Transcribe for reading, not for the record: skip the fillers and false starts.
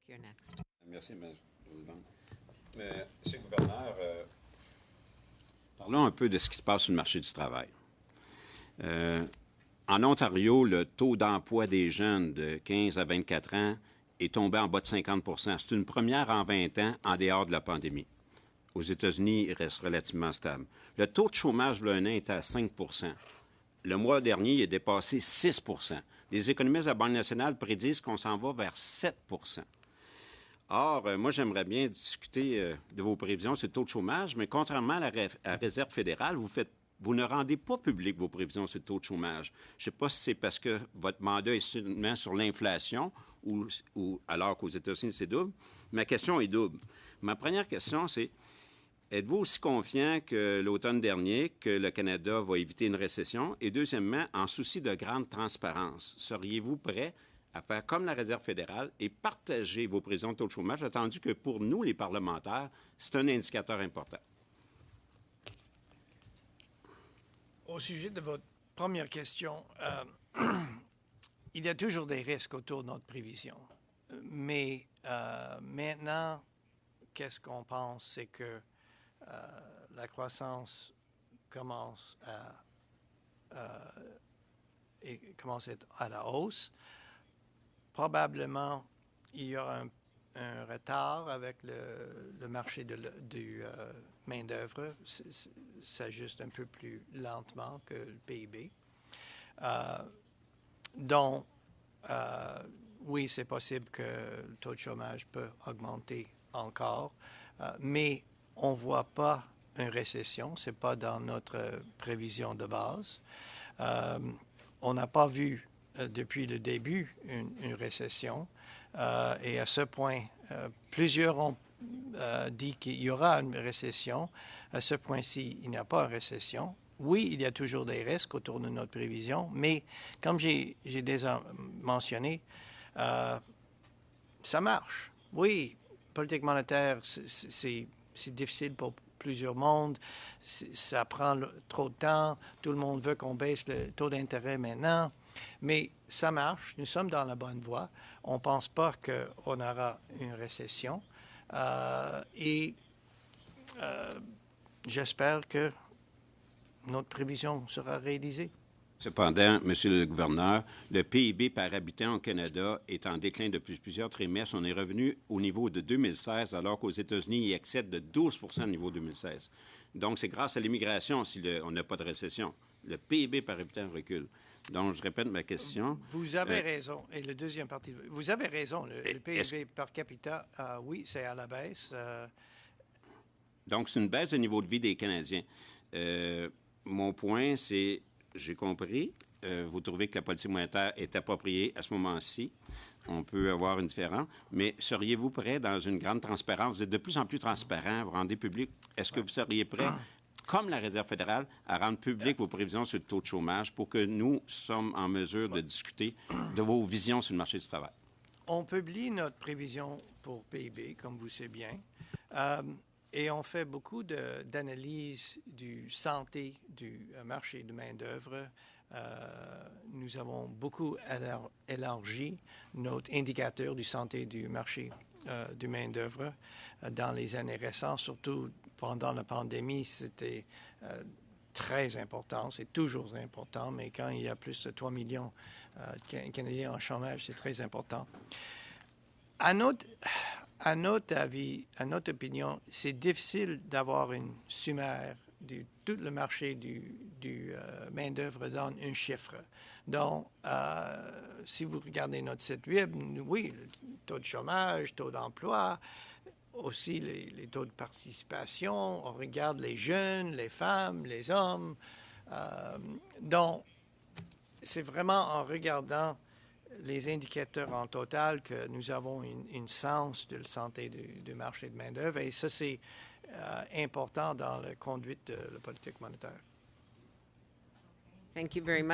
You're next. Merci, Mme la Présidente. Monsieur le gouverneur, parlons un peu de ce qui se passe sur le marché du travail. En Ontario, le taux d'emploi des jeunes de 15 à 24 ans est tombé en bas de 50 %. C'est une première en 20 ans en dehors de la pandémie. Aux États-Unis, il reste relativement stable. Le taux de chômage, là, un an, est à 5 %. Le mois dernier, il a dépassé 6 %. Les économistes de la Banque nationale prédisent qu'on s'en va vers 7 %. Or, moi, j'aimerais bien discuter de vos prévisions sur le taux de chômage, mais contrairement à la Réserve fédérale, vous ne rendez pas public vos prévisions sur le taux de chômage. Je ne sais pas si c'est parce que votre mandat est seulement sur l'inflation ou alors qu'aux États-Unis, c'est double. Ma question est double. Ma première question, c'est êtes-vous aussi confiant que l'automne dernier que le Canada va éviter une récession? Et deuxièmement, en souci de grande transparence, seriez-vous prêt à faire comme la Réserve fédérale et partager vos prévisions de taux de chômage, attendu que pour nous, les parlementaires, c'est un indicateur important? Au sujet de votre première question, il y a toujours des risques autour de notre prévision. Mais maintenant, qu'est-ce qu'on pense? C'est que la croissance commence à être à la hausse. Probablement, il y aura un retard avec le marché du main-d'œuvre. Ça s'ajuste un peu plus lentement que le PIB. Donc, oui, c'est possible que le taux de chômage peut augmenter encore, mais on ne voit pas une récession. Ce n'est pas dans notre prévision de base. On n'a pas vu depuis le début une récession. Et à ce point, plusieurs ont dit qu'il y aura une récession. À ce point-ci, il n'y a pas de récession. Oui, il y a toujours des risques autour de notre prévision, mais comme j'ai déjà mentionné, ça marche. Oui, politique monétaire, c'est difficile pour plusieurs mondes. Ça prend trop de temps. Tout le monde veut qu'on baisse le taux d'intérêt maintenant. Mais ça marche. Nous sommes dans la bonne voie. On ne pense pas qu'on aura une récession. J'espère que notre prévision sera réalisée. Cependant, Monsieur le gouverneur, le PIB par habitant au Canada est en déclin depuis plusieurs trimestres. On est revenu au niveau de 2016, alors qu'aux États-Unis, il excède de 12 % au niveau 2016. Donc, c'est grâce à l'immigration si on n'a pas de récession. Le PIB par habitant recule. Donc, je répète ma question. Vous avez raison. Et le deuxième partie, vous avez raison. Le PIB par capita, oui, c'est à la baisse. Donc, c'est une baisse du niveau de vie des Canadiens. Mon point, c'est, j'ai compris, vous trouvez que la politique monétaire est appropriée à ce moment-ci. On peut avoir une différence. Mais seriez-vous prêt, dans une grande transparence, vous êtes de plus en plus transparent, vous rendez public, est-ce que vous seriez prêt, comme la Réserve fédérale, à rendre public vos prévisions sur le taux de chômage pour que nous sommes en mesure de discuter de vos visions sur le marché du travail? On publie notre prévision pour PIB, comme vous savez bien, et on fait beaucoup d'analyses du santé du marché de main-d'œuvre. Nous avons beaucoup élargi notre indicateur du santé du marché de main-d'œuvre dans les années récentes, surtout pendant la pandémie. C'était très important, c'est toujours important, mais quand il y a plus de 3 millions de Canadiens en chômage, c'est très important. À notre avis, à notre opinion, c'est difficile d'avoir une sommaire de tout le marché du main-d'œuvre dans un chiffre. Donc, si vous regardez notre site web, oui, le taux de chômage, taux d'emploi, aussi les taux de participation, on regarde les jeunes, les femmes, les hommes. Donc, c'est vraiment en regardant les indicateurs en total que nous avons une sens de la santé du marché de main-d'œuvre. Et ça, c'est important dans la conduite de la politique monétaire. Thank you very much.